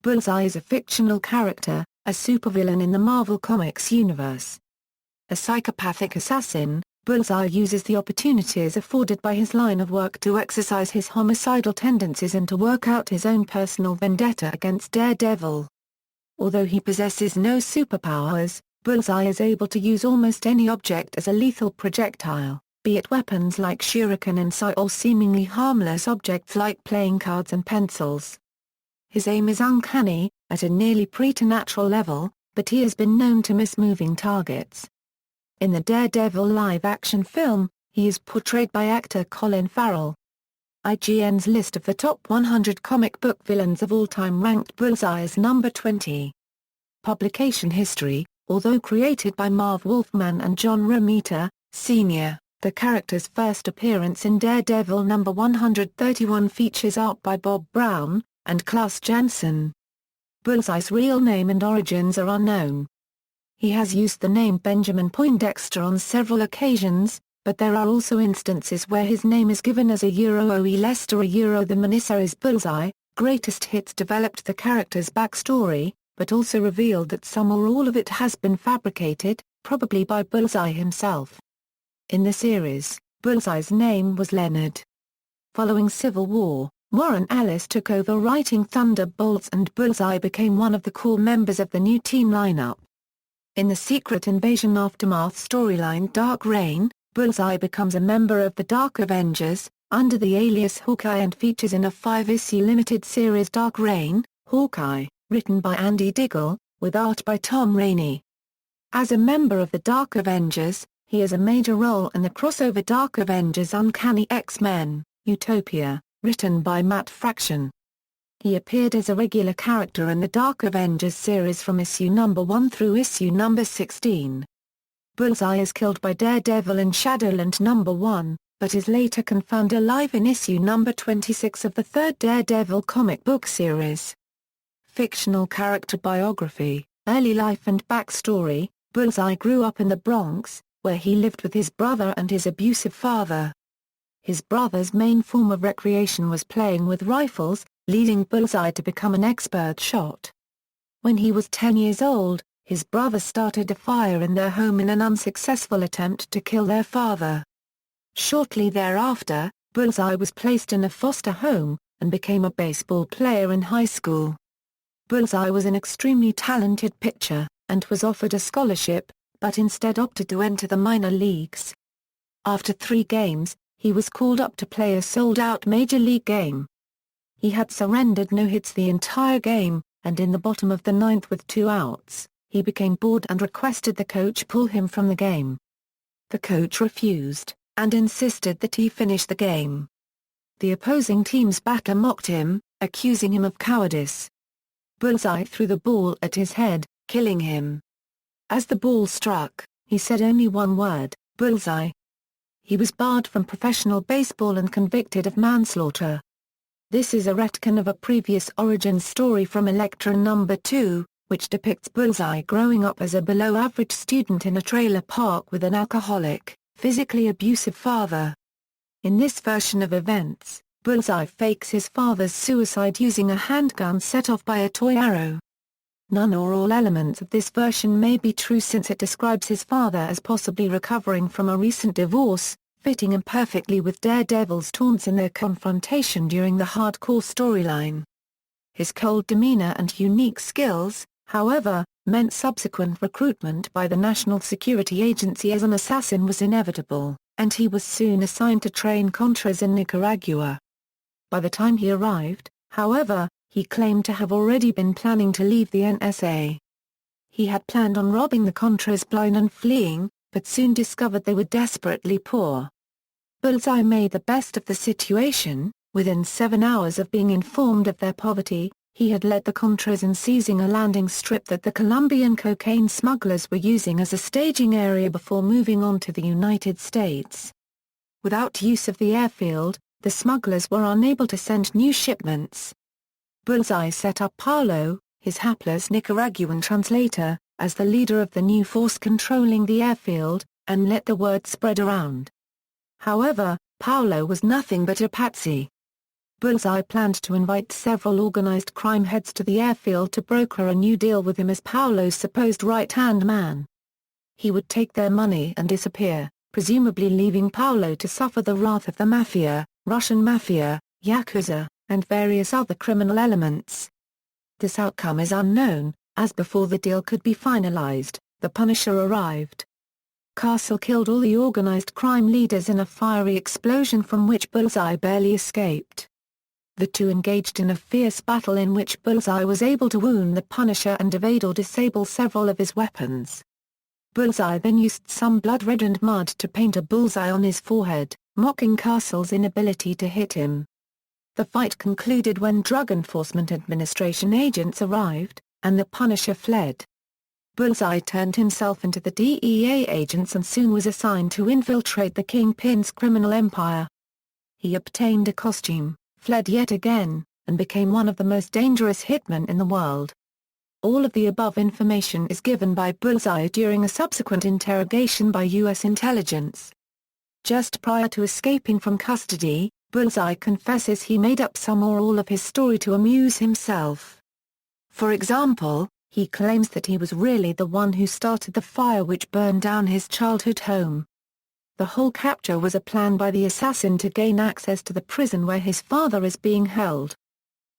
Bullseye is a fictional character, a supervillain in the Marvel Comics universe. A psychopathic assassin, Bullseye uses the opportunities afforded by his line of work to exercise his homicidal tendencies and to work out his own personal vendetta against Daredevil. Although he possesses no superpowers, Bullseye is able to use almost any object as a lethal projectile, be it weapons like shuriken and psy or seemingly harmless objects like playing cards and pencils. His aim is uncanny, at a nearly preternatural level, but he has been known to miss moving targets. In the Daredevil live-action film, he is portrayed by actor Colin Farrell. IGN's list of the top 100 comic book villains of all time ranked Bullseye as number 20. Publication history: although created by Marv Wolfman and John Romita, Sr., the character's first appearance in Daredevil number 131 features art by Bob Brown and Klaus Janson. Bullseye's real name and origins are unknown. He has used the name Benjamin Poindexter on several occasions, but there are also instances where his name is given as O.E. Lester the miniseries Bullseye, Greatest Hits developed the character's backstory, but also revealed that some or all of it has been fabricated, probably by Bullseye himself. In the series, Bullseye's name was Leonard. Following Civil War, Warren Ellis took over writing Thunderbolts and Bullseye became one of the core members of the new team lineup. In the Secret Invasion Aftermath storyline Dark Reign, Bullseye becomes a member of the Dark Avengers, under the alias Hawkeye and features in a 5-issue limited series Dark Reign, Hawkeye, written by Andy Diggle, with art by Tom Rainey. As a member of the Dark Avengers, he has a major role in the crossover Dark Avengers Uncanny X-Men, Utopia, written by Matt Fraction. He appeared as a regular character in the Dark Avengers series from issue number 1 through issue number 16. Bullseye is killed by Daredevil in Shadowland number 1, but is later confirmed alive in issue number 26 of the third Daredevil comic book series. Fictional character biography, early life and backstory: Bullseye grew up in the Bronx, where he lived with his brother and his abusive father. His brother's main form of recreation was playing with rifles, leading Bullseye to become an expert shot. When he was 10 years old, his brother started a fire in their home in an unsuccessful attempt to kill their father. Shortly thereafter, Bullseye was placed in a foster home, and became a baseball player in high school. Bullseye was an extremely talented pitcher, and was offered a scholarship, but instead opted to enter the minor leagues. After 3 games, he was called up to play a sold-out major league game. He had surrendered no hits the entire game, and in the bottom of the 9th with 2 outs, he became bored and requested the coach pull him from the game. The coach refused, and insisted that he finish the game. The opposing team's batter mocked him, accusing him of cowardice. Bullseye threw the ball at his head, killing him. As the ball struck, he said only one word: "Bullseye." He was barred from professional baseball and convicted of manslaughter. This is a retcon of a previous origin story from Elektra number 2, which depicts Bullseye growing up as a below-average student in a trailer park with an alcoholic, physically abusive father. In this version of events, Bullseye fakes his father's suicide using a handgun set off by a toy arrow. None or all elements of this version may be true since it describes his father as possibly recovering from a recent divorce, fitting imperfectly with Daredevil's taunts in their confrontation during the hardcore storyline. His cold demeanor and unique skills, however, meant subsequent recruitment by the National Security Agency as an assassin was inevitable, and he was soon assigned to train Contras in Nicaragua. By the time he arrived, however, he claimed to have already been planning to leave the NSA. He had planned on robbing the Contras blind and fleeing, but soon discovered they were desperately poor. Bullseye made the best of the situation. Within 7 hours of being informed of their poverty, he had led the Contras in seizing a landing strip that the Colombian cocaine smugglers were using as a staging area before moving on to the United States. Without use of the airfield, the smugglers were unable to send new shipments. Bullseye set up Paulo, his hapless Nicaraguan translator, as the leader of the new force controlling the airfield, and let the word spread around. However, Paulo was nothing but a patsy. Bullseye planned to invite several organized crime heads to the airfield to broker a new deal with him as Paolo's supposed right-hand man. He would take their money and disappear, presumably leaving Paolo to suffer the wrath of the mafia, Russian mafia, Yakuza, and various other criminal elements. This outcome is unknown, as before the deal could be finalized, the Punisher arrived. Castle killed all the organized crime leaders in a fiery explosion from which Bullseye barely escaped. The two engaged in a fierce battle in which Bullseye was able to wound the Punisher and evade or disable several of his weapons. Bullseye then used some blood-reddened mud to paint a bullseye on his forehead, mocking Castle's inability to hit him. The fight concluded when Drug Enforcement Administration agents arrived, and the Punisher fled. Bullseye turned himself into the DEA agents and soon was assigned to infiltrate the Kingpin's criminal empire. He obtained a costume, fled yet again, and became one of the most dangerous hitmen in the world. All of the above information is given by Bullseye during a subsequent interrogation by U.S. intelligence. Just prior to escaping from custody, Bullseye confesses he made up some or all of his story to amuse himself. For example, he claims that he was really the one who started the fire which burned down his childhood home. The whole capture was a plan by the assassin to gain access to the prison where his father is being held.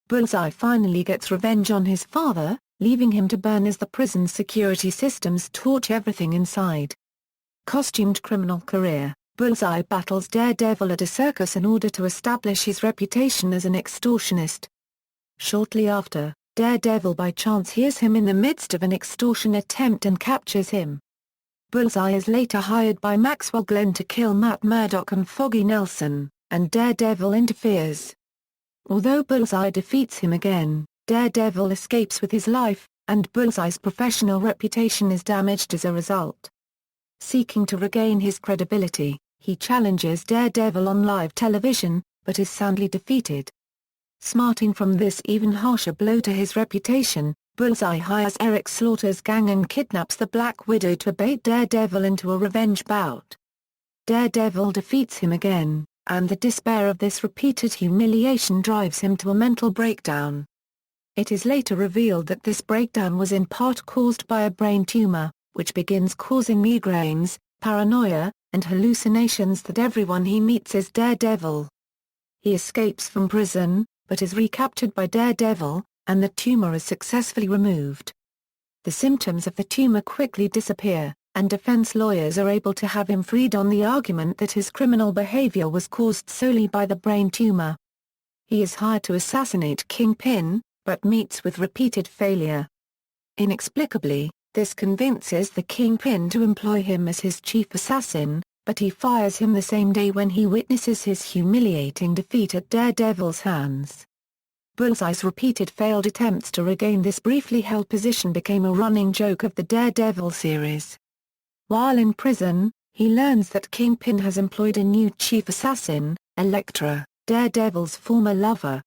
Bullseye finally gets revenge on his father, leaving him to burn as the prison's security systems torch everything inside. Costumed criminal career: Bullseye battles Daredevil at a circus in order to establish his reputation as an extortionist. Shortly after, Daredevil by chance hears him in the midst of an extortion attempt and captures him. Bullseye is later hired by Maxwell Glenn to kill Matt Murdock and Foggy Nelson, and Daredevil interferes. Although Bullseye defeats him again, Daredevil escapes with his life, and Bullseye's professional reputation is damaged as a result. Seeking to regain his credibility, he challenges Daredevil on live television, but is soundly defeated. Smarting from this even harsher blow to his reputation, Bullseye hires Eric Slaughter's gang and kidnaps the Black Widow to bait Daredevil into a revenge bout. Daredevil defeats him again, and the despair of this repeated humiliation drives him to a mental breakdown. It is later revealed that this breakdown was in part caused by a brain tumor, which begins causing migraines, paranoia, and hallucinations that everyone he meets is Daredevil. He escapes from prison, but is recaptured by Daredevil, and the tumor is successfully removed. The symptoms of the tumor quickly disappear, and defense lawyers are able to have him freed on the argument that his criminal behavior was caused solely by the brain tumor. He is hired to assassinate Kingpin, but meets with repeated failure. Inexplicably, this convinces the Kingpin to employ him as his chief assassin, but he fires him the same day when he witnesses his humiliating defeat at Daredevil's hands. Bullseye's repeated failed attempts to regain this briefly held position became a running joke of the Daredevil series. While in prison, he learns that Kingpin has employed a new chief assassin, Elektra, Daredevil's former lover.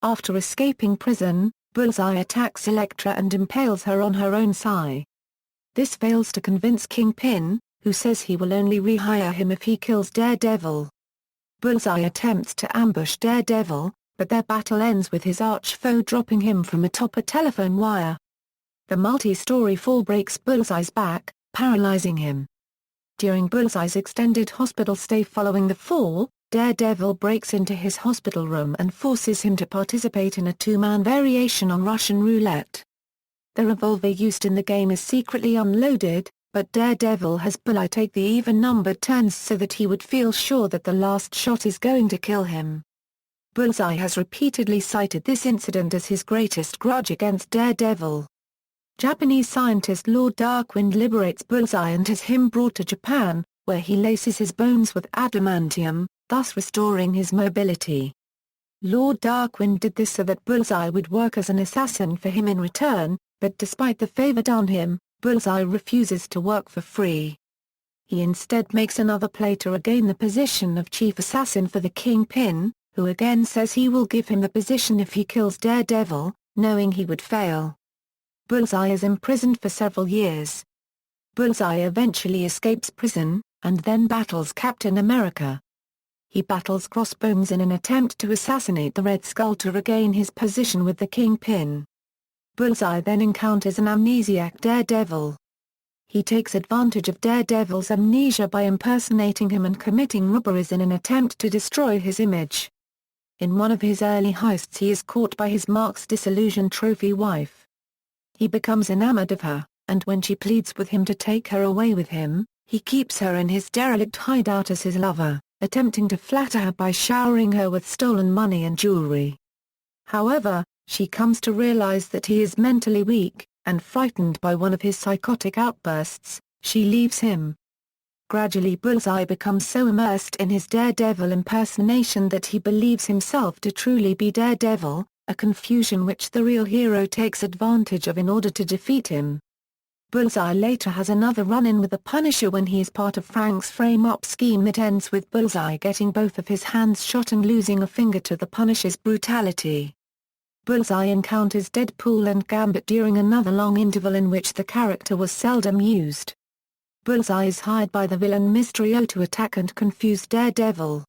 After escaping prison, Bullseye attacks Elektra and impales her on her own sai. This fails to convince Kingpin, who says he will only rehire him if he kills Daredevil. Bullseye attempts to ambush Daredevil, but their battle ends with his arch-foe dropping him from atop a telephone wire. The multi-story fall breaks Bullseye's back, paralyzing him. During Bullseye's extended hospital stay following the fall, Daredevil breaks into his hospital room and forces him to participate in a two-man variation on Russian roulette. The revolver used in the game is secretly unloaded, but Daredevil has Bullseye take the even-numbered turns so that he would feel sure that the last shot is going to kill him. Bullseye has repeatedly cited this incident as his greatest grudge against Daredevil. Japanese scientist Lord Darkwind liberates Bullseye and has him brought to Japan, where he laces his bones with adamantium, thus restoring his mobility. Lord Darkwind did this so that Bullseye would work as an assassin for him in return, but despite the favor done him, Bullseye refuses to work for free. He instead makes another play to regain the position of chief assassin for the Kingpin, who again says he will give him the position if he kills Daredevil, knowing he would fail. Bullseye is imprisoned for several years. Bullseye eventually escapes prison, and then battles Captain America. He battles Crossbones in an attempt to assassinate the Red Skull to regain his position with the Kingpin. Bullseye then encounters an amnesiac Daredevil. He takes advantage of Daredevil's amnesia by impersonating him and committing robberies in an attempt to destroy his image. In one of his early heists he is caught by his Mark's disillusioned trophy wife. He becomes enamored of her, and when she pleads with him to take her away with him, he keeps her in his derelict hideout as his lover, attempting to flatter her by showering her with stolen money and jewelry. However, she comes to realize that he is mentally weak, and frightened by one of his psychotic outbursts, she leaves him. Gradually Bullseye becomes so immersed in his Daredevil impersonation that he believes himself to truly be Daredevil, a confusion which the real hero takes advantage of in order to defeat him. Bullseye later has another run-in with the Punisher when he is part of Frank's frame-up scheme that ends with Bullseye getting both of his hands shot and losing a finger to the Punisher's brutality. Bullseye encounters Deadpool and Gambit during another long interval in which the character was seldom used. Bullseye is hired by the villain Mysterio to attack and confuse Daredevil.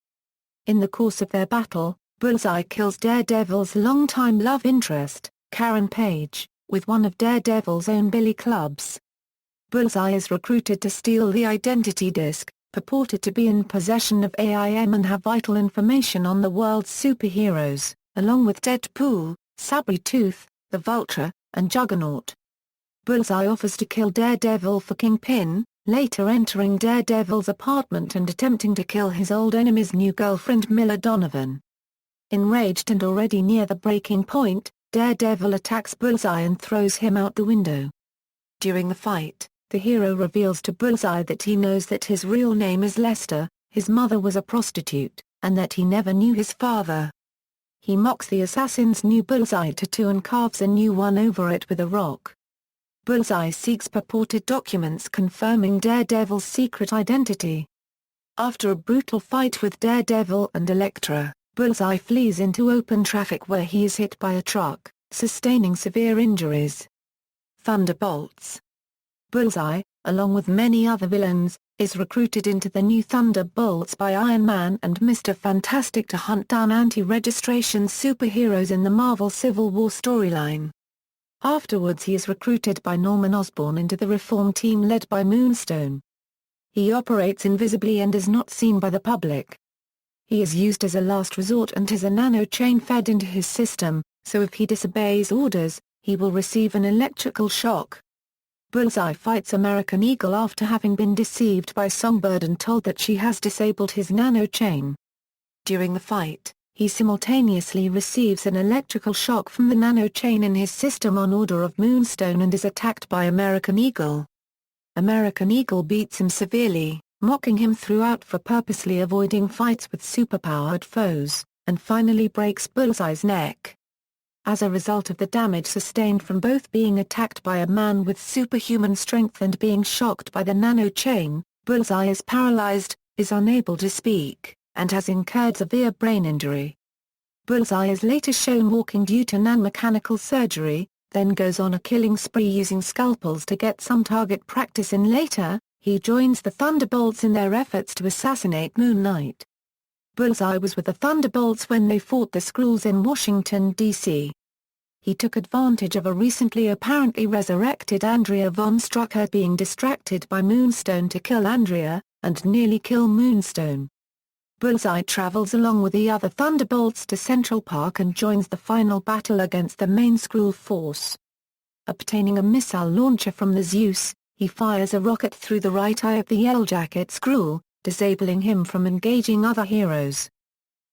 In the course of their battle, Bullseye kills Daredevil's longtime love interest, Karen Page, with one of Daredevil's own billy clubs. Bullseye is recruited to steal the identity disk, purported to be in possession of AIM and have vital information on the world's superheroes, along with Deadpool, Sabretooth, the Vulture, and Juggernaut. Bullseye offers to kill Daredevil for Kingpin, later entering Daredevil's apartment and attempting to kill his old enemy's new girlfriend Mila Donovan. Enraged and already near the breaking point, Daredevil attacks Bullseye and throws him out the window. During the fight, the hero reveals to Bullseye that he knows that his real name is Lester, his mother was a prostitute, and that he never knew his father. He mocks the assassin's new Bullseye tattoo and carves a new one over it with a rock. Bullseye seeks purported documents confirming Daredevil's secret identity. After a brutal fight with Daredevil and Elektra, Bullseye flees into open traffic where he is hit by a truck, sustaining severe injuries. Thunderbolts. Bullseye, along with many other villains, is recruited into the new Thunderbolts by Iron Man and Mr. Fantastic to hunt down anti-registration superheroes in the Marvel Civil War storyline. Afterwards he is recruited by Norman Osborn into the reform team led by Moonstone. He operates invisibly and is not seen by the public. He is used as a last resort and has a nano-chain fed into his system, so if he disobeys orders, he will receive an electrical shock. Bullseye fights American Eagle after having been deceived by Songbird and told that she has disabled his nano-chain. During the fight, he simultaneously receives an electrical shock from the nano-chain in his system on order of Moonstone and is attacked by American Eagle. American Eagle beats him severely, mocking him throughout for purposely avoiding fights with superpowered foes, and finally breaks Bullseye's neck. As a result of the damage sustained from both being attacked by a man with superhuman strength and being shocked by the nano-chain, Bullseye is paralyzed, is unable to speak, and has incurred severe brain injury. Bullseye is later shown walking due to non-mechanical surgery, then goes on a killing spree using scalpels to get some target practice in. Later, he joins the Thunderbolts in their efforts to assassinate Moon Knight. Bullseye was with the Thunderbolts when they fought the Skrulls in Washington, D.C. He took advantage of a recently apparently resurrected Andrea von Strucker being distracted by Moonstone to kill Andrea, and nearly kill Moonstone. Bullseye travels along with the other Thunderbolts to Central Park and joins the final battle against the main Skrull force. Obtaining a missile launcher from the Zeus, he fires a rocket through the right eye of the Yellowjacket Skrull, disabling him from engaging other heroes.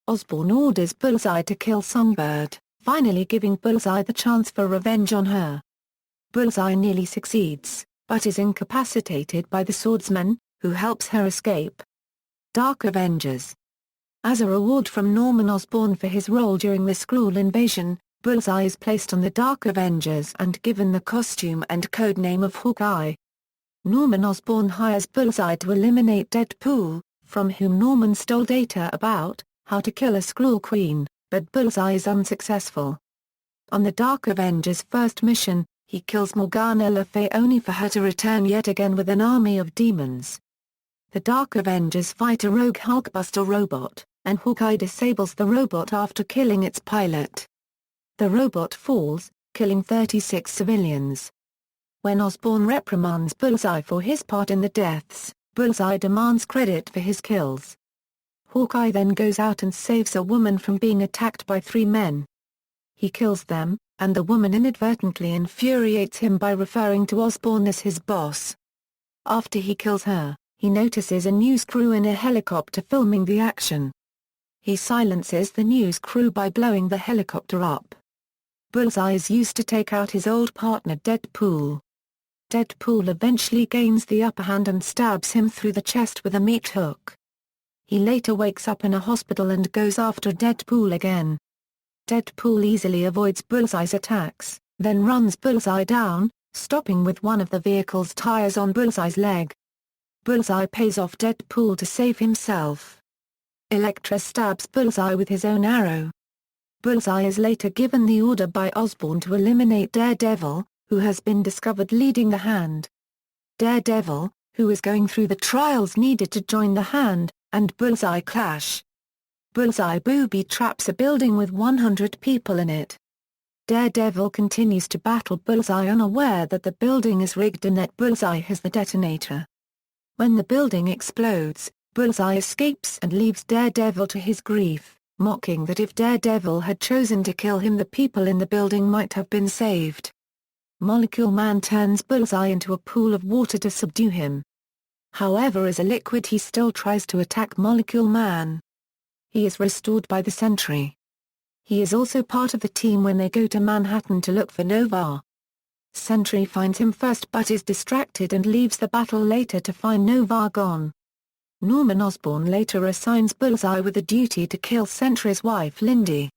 Osborn orders Bullseye to kill Songbird, finally giving Bullseye the chance for revenge on her. Bullseye nearly succeeds, but is incapacitated by the Swordsman, who helps her escape. Dark Avengers. As a reward from Norman Osborn for his role during the Skrull invasion, Bullseye is placed on the Dark Avengers and given the costume and codename of Hawkeye. Norman Osborn hires Bullseye to eliminate Deadpool, from whom Norman stole data about how to kill a Skrull queen, but Bullseye is unsuccessful. On the Dark Avengers' first mission, he kills Morgana Le Fay only for her to return yet again with an army of demons. The Dark Avengers fight a rogue Hulkbuster robot, and Hawkeye disables the robot after killing its pilot. The robot falls, killing 36 civilians. When Osborn reprimands Bullseye for his part in the deaths, Bullseye demands credit for his kills. Hawkeye then goes out and saves a woman from being attacked by 3 men. He kills them, and the woman inadvertently infuriates him by referring to Osborn as his boss. After he kills her, he notices a news crew in a helicopter filming the action. He silences the news crew by blowing the helicopter up. Bullseye is used to take out his old partner Deadpool. Deadpool eventually gains the upper hand and stabs him through the chest with a meat hook. He later wakes up in a hospital and goes after Deadpool again. Deadpool easily avoids Bullseye's attacks, then runs Bullseye down, stopping with one of the vehicle's tires on Bullseye's leg. Bullseye pays off Deadpool to save himself. Elektra stabs Bullseye with his own arrow. Bullseye is later given the order by Osborn to eliminate Daredevil, who has been discovered leading the Hand. Daredevil, who is going through the trials needed to join the Hand, and Bullseye clash. Bullseye booby-traps a building with 100 people in it. Daredevil continues to battle Bullseye unaware that the building is rigged and that Bullseye has the detonator. When the building explodes, Bullseye escapes and leaves Daredevil to his grief, mocking that if Daredevil had chosen to kill him the people in the building might have been saved. Molecule Man turns Bullseye into a pool of water to subdue him. However, as a liquid he still tries to attack Molecule Man. He is restored by the Sentry. He is also part of the team when they go to Manhattan to look for Nova. Sentry finds him first but is distracted and leaves the battle later to find Nova gone. Norman Osborn later assigns Bullseye with the duty to kill Sentry's wife Lindy.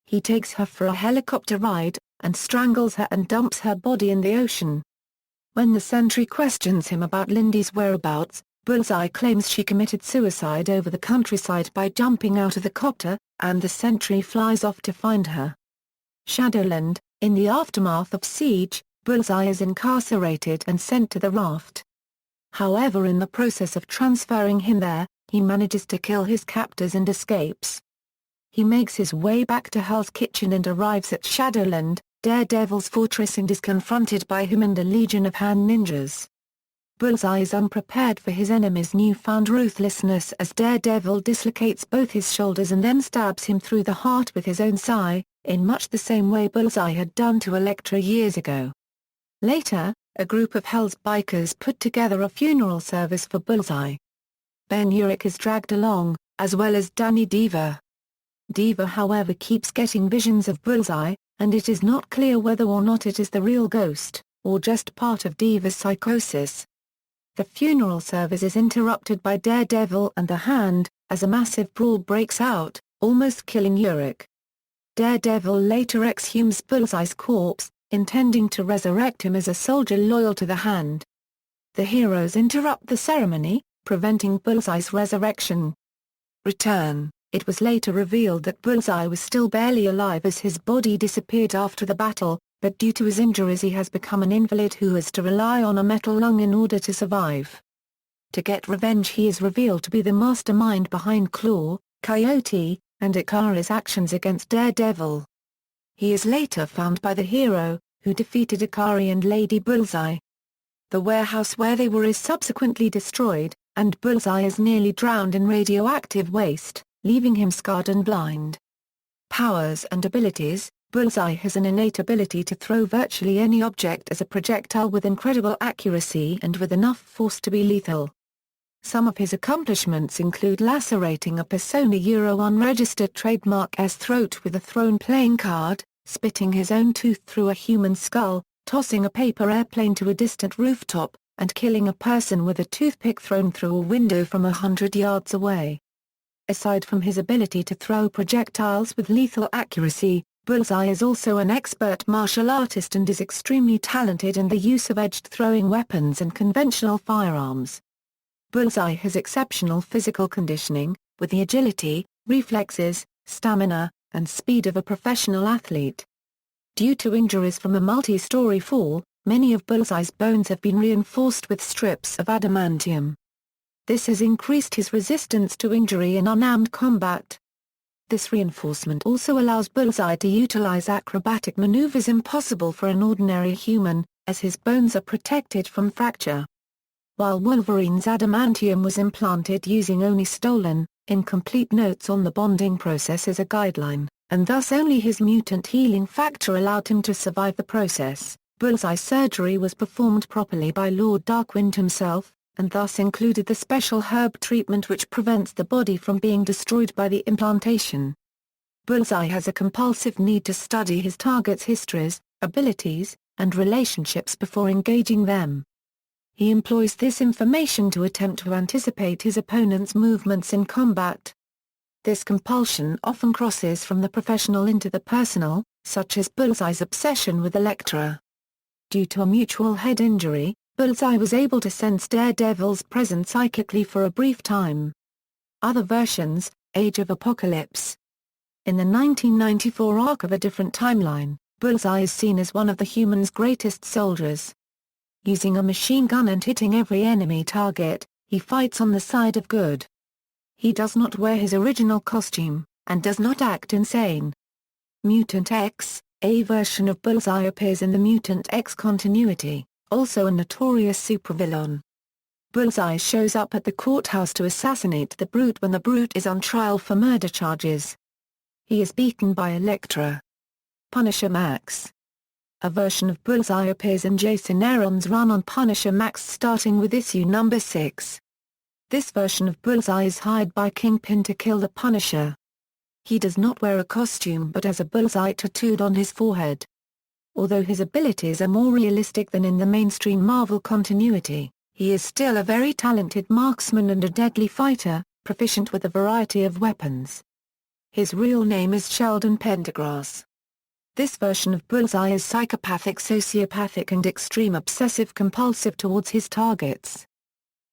He takes her for a helicopter ride, and strangles her and dumps her body in the ocean. When the Sentry questions him about Lindy's whereabouts, Bullseye claims she committed suicide over the countryside by jumping out of the copter, and the Sentry flies off to find her. Shadowland, in the aftermath of Siege, Bullseye is incarcerated and sent to the Raft. However, in the process of transferring him there, he manages to kill his captors and escapes. He makes his way back to Hell's Kitchen and arrives at Shadowland, Daredevil's fortress, and is confronted by him and a legion of hand ninjas. Bullseye is unprepared for his enemy's newfound ruthlessness as Daredevil dislocates both his shoulders and then stabs him through the heart with his own sai, in much the same way Bullseye had done to Elektra years ago. Later, a group of Hell's bikers put together a funeral service for Bullseye. Ben Urich is dragged along, as well as Danny Diva. Diva, however, keeps getting visions of Bullseye, and it is not clear whether or not it is the real ghost, or just part of Diva's psychosis. The funeral service is interrupted by Daredevil and the Hand, as a massive brawl breaks out, almost killing Urich. Daredevil later exhumes Bullseye's corpse, intending to resurrect him as a soldier loyal to the Hand. The heroes interrupt the ceremony, preventing Bullseye's resurrection. Return. It was later revealed that Bullseye was still barely alive as his body disappeared after the battle, but due to his injuries he has become an invalid who has to rely on a metal lung in order to survive. To get revenge, he is revealed to be the mastermind behind Claw, Coyote, and Ikari's actions against Daredevil. He is later found by the hero, who defeated Ikari and Lady Bullseye. The warehouse where they were is subsequently destroyed, and Bullseye is nearly drowned in radioactive waste, leaving him scarred and blind. Powers and abilities. Bullseye has an innate ability to throw virtually any object as a projectile with incredible accuracy and with enough force to be lethal. Some of his accomplishments include lacerating a Persona Euro unregistered trademark's throat with a thrown playing card, spitting his own tooth through a human skull, tossing a paper airplane to a distant rooftop, and killing a person with a toothpick thrown through a window from 100 yards away. Aside from his ability to throw projectiles with lethal accuracy, Bullseye is also an expert martial artist and is extremely talented in the use of edged throwing weapons and conventional firearms. Bullseye has exceptional physical conditioning, with the agility, reflexes, stamina, and speed of a professional athlete. Due to injuries from a multi-story fall, many of Bullseye's bones have been reinforced with strips of adamantium. This has increased his resistance to injury in unarmed combat. This reinforcement also allows Bullseye to utilize acrobatic maneuvers impossible for an ordinary human, as his bones are protected from fracture. While Wolverine's adamantium was implanted using only stolen, incomplete notes on the bonding process as a guideline, and thus only his mutant healing factor allowed him to survive the process, Bullseye surgery was performed properly by Lord Darkwind himself, and thus included the special herb treatment which prevents the body from being destroyed by the implantation. Bullseye has a compulsive need to study his target's histories, abilities, and relationships before engaging them. He employs this information to attempt to anticipate his opponent's movements in combat. This compulsion often crosses from the professional into the personal, such as Bullseye's obsession with Elektra. Due to a mutual head injury, Bullseye was able to sense Daredevil's presence psychically for a brief time. Other versions, Age of Apocalypse. In the 1994 arc of A Different Timeline, Bullseye is seen as one of the humans' greatest soldiers. Using a machine gun and hitting every enemy target, he fights on the side of good. He does not wear his original costume, and does not act insane. Mutant X, a version of Bullseye, appears in the Mutant X continuity, also a notorious supervillain. Bullseye shows up at the courthouse to assassinate the Brute when the Brute is on trial for murder charges. He is beaten by Elektra. Punisher Max. A version of Bullseye appears in Jason Aaron's run on Punisher Max starting with issue number 6. This version of Bullseye is hired by Kingpin to kill the Punisher. He does not wear a costume but has a bullseye tattooed on his forehead. Although his abilities are more realistic than in the mainstream Marvel continuity, he is still a very talented marksman and a deadly fighter, proficient with a variety of weapons. His real name is Sheldon Pendergrass. This version of Bullseye is psychopathic, sociopathic and extreme obsessive-compulsive towards his targets.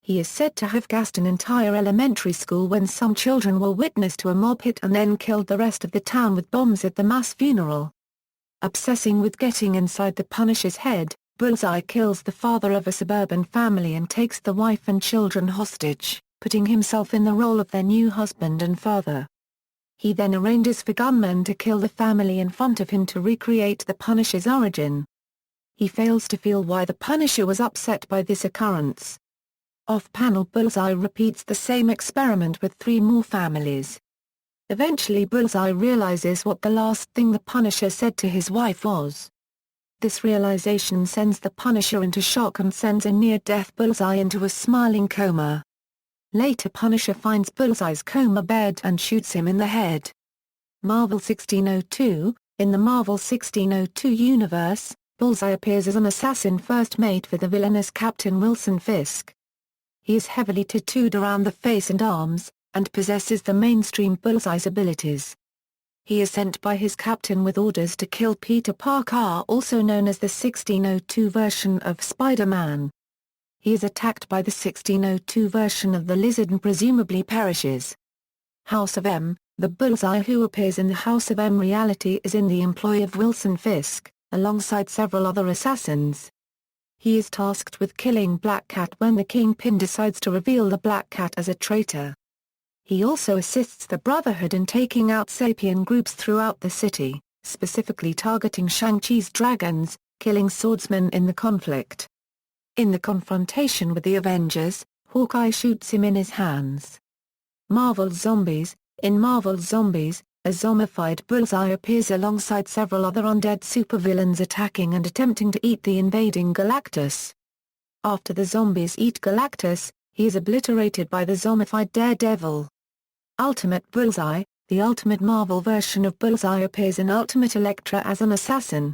He is said to have gassed an entire elementary school when some children were witness to a mob hit and then killed the rest of the town with bombs at the mass funeral. Obsessing with getting inside the Punisher's head, Bullseye kills the father of a suburban family and takes the wife and children hostage, putting himself in the role of their new husband and father. He then arranges for gunmen to kill the family in front of him to recreate the Punisher's origin. He fails to feel why the Punisher was upset by this occurrence. Off-panel, Bullseye repeats the same experiment with 3 more families. Eventually Bullseye realizes what the last thing the Punisher said to his wife was. This realization sends the Punisher into shock and sends a near-death Bullseye into a smiling coma. Later Punisher finds Bullseye's coma bed and shoots him in the head. Marvel 1602. In the Marvel 1602 universe, Bullseye appears as an assassin first mate for the villainous Captain Wilson Fisk. He is heavily tattooed around the face and arms, and possesses the mainstream Bullseye's abilities. He is sent by his captain with orders to kill Peter Parker, also known as the 1602 version of Spider-Man. He is attacked by the 1602 version of the Lizard and presumably perishes. House of M. The Bullseye who appears in the House of M reality is in the employ of Wilson Fisk, alongside several other assassins. He is tasked with killing Black Cat when the Kingpin decides to reveal the Black Cat as a traitor. He also assists the Brotherhood in taking out Sapien groups throughout the city, specifically targeting Shang-Chi's dragons, killing swordsmen in the conflict. In the confrontation with the Avengers, Hawkeye shoots him in his hands. Marvel's Zombies. In Marvel's Zombies, a zombified Bullseye appears alongside several other undead supervillains attacking and attempting to eat the invading Galactus. After the zombies eat Galactus, he is obliterated by the zombified Daredevil. Ultimate Bullseye. The Ultimate Marvel version of Bullseye appears in Ultimate Elektra as an assassin.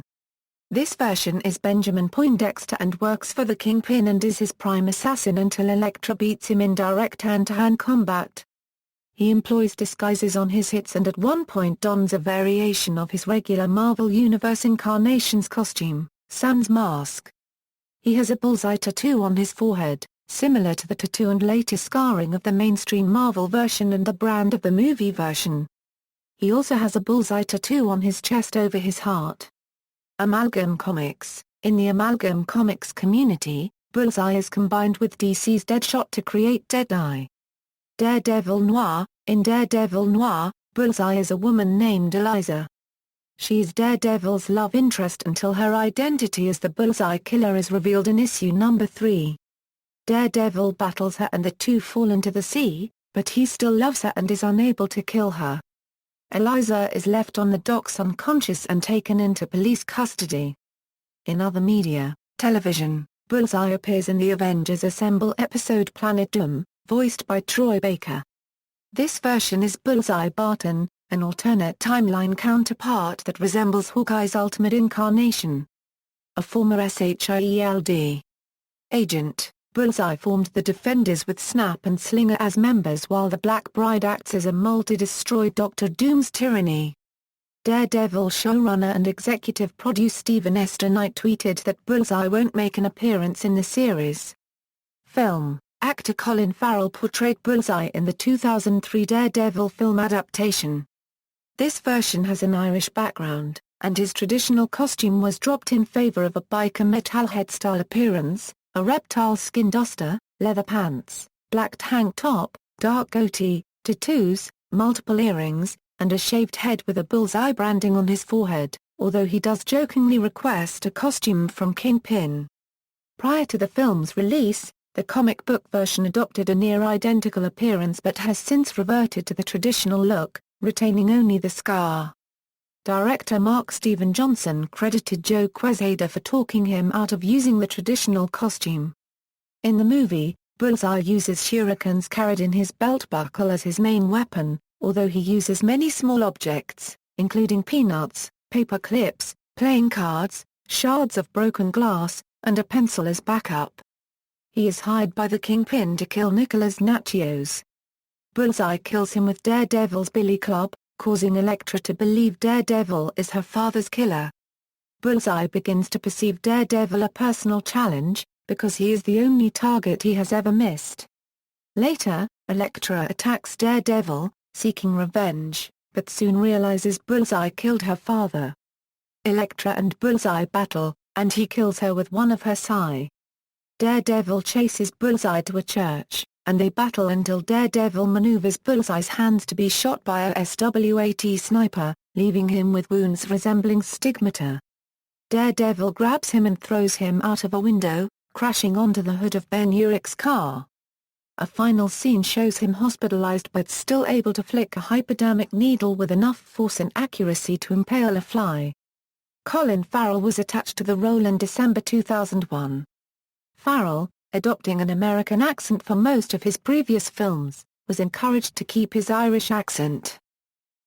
This version is Benjamin Poindexter and works for the Kingpin and is his prime assassin until Elektra beats him in direct hand-to-hand combat. He employs disguises on his hits and at one point dons a variation of his regular Marvel Universe incarnation's costume, Sans mask. He has a bullseye tattoo on his forehead, similar to the tattoo and later scarring of the mainstream Marvel version and the brand of the movie version. He also has a bullseye tattoo on his chest over his heart. Amalgam Comics. In the Amalgam Comics community, Bullseye is combined with DC's Deadshot to create Deadeye. Daredevil Noir. In Daredevil Noir, Bullseye is a woman named Eliza. She is Daredevil's love interest until her identity as the Bullseye Killer is revealed in issue number 3. Daredevil battles her and the two fall into the sea, but he still loves her and is unable to kill her. Eliza is left on the docks unconscious and taken into police custody. In other media, television, Bullseye appears in the Avengers Assemble episode Planet Doom, voiced by Troy Baker. This version is Bullseye Barton, an alternate timeline counterpart that resembles Hawkeye's ultimate incarnation. A former SHIELD agent, Bullseye formed the Defenders with Snap and Slinger as members while the Black Bride acts as a mole to destroy Dr. Doom's tyranny. Daredevil showrunner and executive producer Steven Esther Knight tweeted that Bullseye won't make an appearance in the series. Film. Actor Colin Farrell portrayed Bullseye in the 2003 Daredevil film adaptation. This version has an Irish background, and his traditional costume was dropped in favor of a biker metalhead-style appearance, a reptile skin duster, leather pants, black tank top, dark goatee, tattoos, multiple earrings, and a shaved head with a bullseye branding on his forehead, although he does jokingly request a costume from Kingpin. Prior to the film's release, the comic book version adopted a near-identical appearance but has since reverted to the traditional look, retaining only the scar. Director Mark Steven Johnson credited Joe Quesada for talking him out of using the traditional costume. In the movie, Bullseye uses shurikens carried in his belt buckle as his main weapon, although he uses many small objects, including peanuts, paper clips, playing cards, shards of broken glass, and a pencil as backup. He is hired by the Kingpin to kill Nicholas Natchios. Bullseye kills him with Daredevil's billy club, causing Elektra to believe Daredevil is her father's killer. Bullseye begins to perceive Daredevil a personal challenge, because he is the only target he has ever missed. Later, Elektra attacks Daredevil, seeking revenge, but soon realizes Bullseye killed her father. Elektra and Bullseye battle, and he kills her with one of her sai. Daredevil chases Bullseye to a church, and they battle until Daredevil maneuvers Bullseye's hands to be shot by a SWAT sniper, leaving him with wounds resembling stigmata. Daredevil grabs him and throws him out of a window, crashing onto the hood of Ben Urich's car. A final scene shows him hospitalized but still able to flick a hypodermic needle with enough force and accuracy to impale a fly. Colin Farrell was attached to the role in December 2001. Farrell, adopting an American accent for most of his previous films, was encouraged to keep his Irish accent.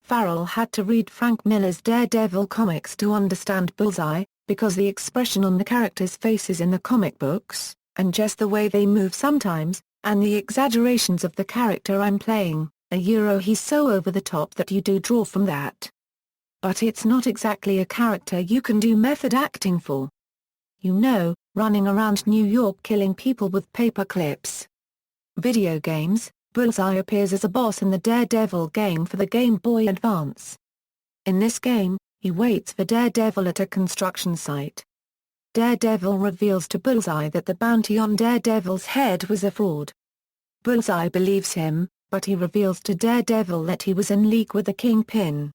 Farrell had to read Frank Miller's Daredevil comics to understand Bullseye, because the expression on the characters' faces in the comic books, and just the way they move sometimes, and the exaggerations of the character I'm playing, he's so over the top that you do draw from that. But it's not exactly a character you can do method acting for. You know, running around New York killing people with paper clips. Video games. Bullseye appears as a boss in the Daredevil game for the Game Boy Advance. In this game, he waits for Daredevil at a construction site. Daredevil reveals to Bullseye that the bounty on Daredevil's head was a fraud. Bullseye believes him, but he reveals to Daredevil that he was in league with the Kingpin.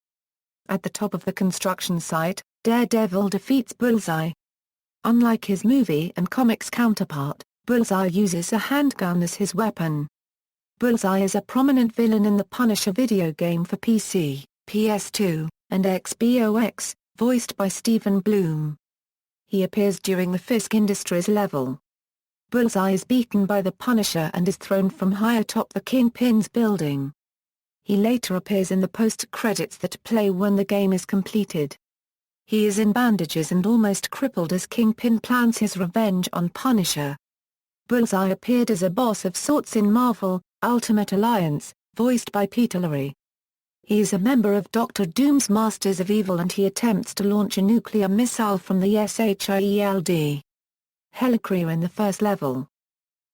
At the top of the construction site, Daredevil defeats Bullseye. Unlike his movie and comics counterpart, Bullseye uses a handgun as his weapon. Bullseye is a prominent villain in the Punisher video game for PC, PS2, and Xbox, voiced by Stephen Bloom. He appears during the Fisk Industries level. Bullseye is beaten by the Punisher and is thrown from high atop the Kingpin's building. He later appears in the post-credits that play when the game is completed. He is in bandages and almost crippled as Kingpin plans his revenge on Punisher. Bullseye appeared as a boss of sorts in Marvel, Ultimate Alliance, voiced by Peter Lorre. He is a member of Dr. Doom's Masters of Evil and he attempts to launch a nuclear missile from the SHIELD Helicarrier in the first level.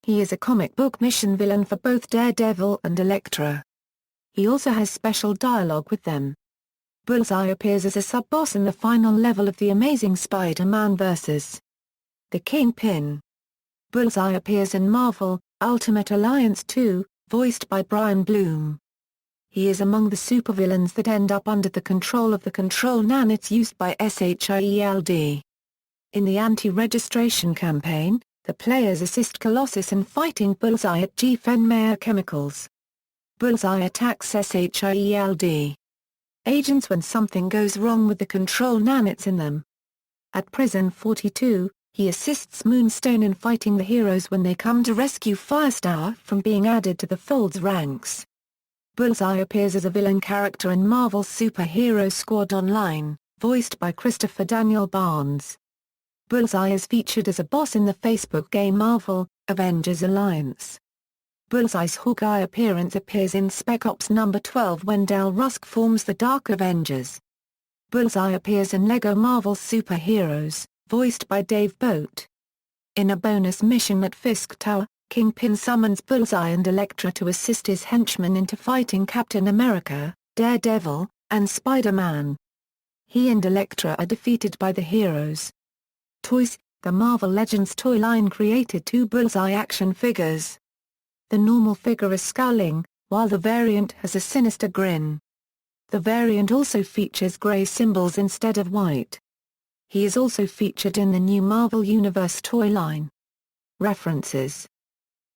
He is a comic book mission villain for both Daredevil and Elektra. He also has special dialogue with them. Bullseye appears as a sub-boss in the final level of The Amazing Spider-Man vs. The Kingpin. Bullseye appears in Marvel, Ultimate Alliance 2, voiced by Brian Bloom. He is among the supervillains that end up under the control of the control nanites used by SHIELD. In the anti-registration campaign, the players assist Colossus in fighting Bullseye at G-Fenmeyer Chemicals. Bullseye attacks SHIELD agents when something goes wrong with the control nanites in them. At Prison 42, he assists Moonstone in fighting the heroes when they come to rescue Firestar from being added to the Fold's ranks. Bullseye appears as a villain character in Marvel's Superhero Squad Online, voiced by Christopher Daniel Barnes. Bullseye is featured as a boss in the Facebook game Marvel, Avengers Alliance. Bullseye's Hawkeye appearance appears in Spec Ops No. 12 when Del Rusk forms the Dark Avengers. Bullseye appears in LEGO Marvel Superheroes, voiced by Dave Boat. In a bonus mission at Fisk Tower, Kingpin summons Bullseye and Elektra to assist his henchmen into fighting Captain America, Daredevil, and Spider-Man. He and Elektra are defeated by the heroes. Toys: the Marvel Legends toy line created 2 Bullseye action figures. The normal figure is scowling, while the variant has a sinister grin. The variant also features grey symbols instead of white. He is also featured in the new Marvel Universe toy line. References.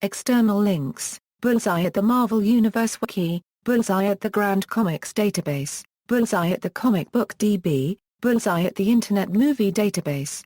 External links: Bullseye at the Marvel Universe Wiki, Bullseye at the Grand Comics Database, Bullseye at the Comic Book DB, Bullseye at the Internet Movie Database.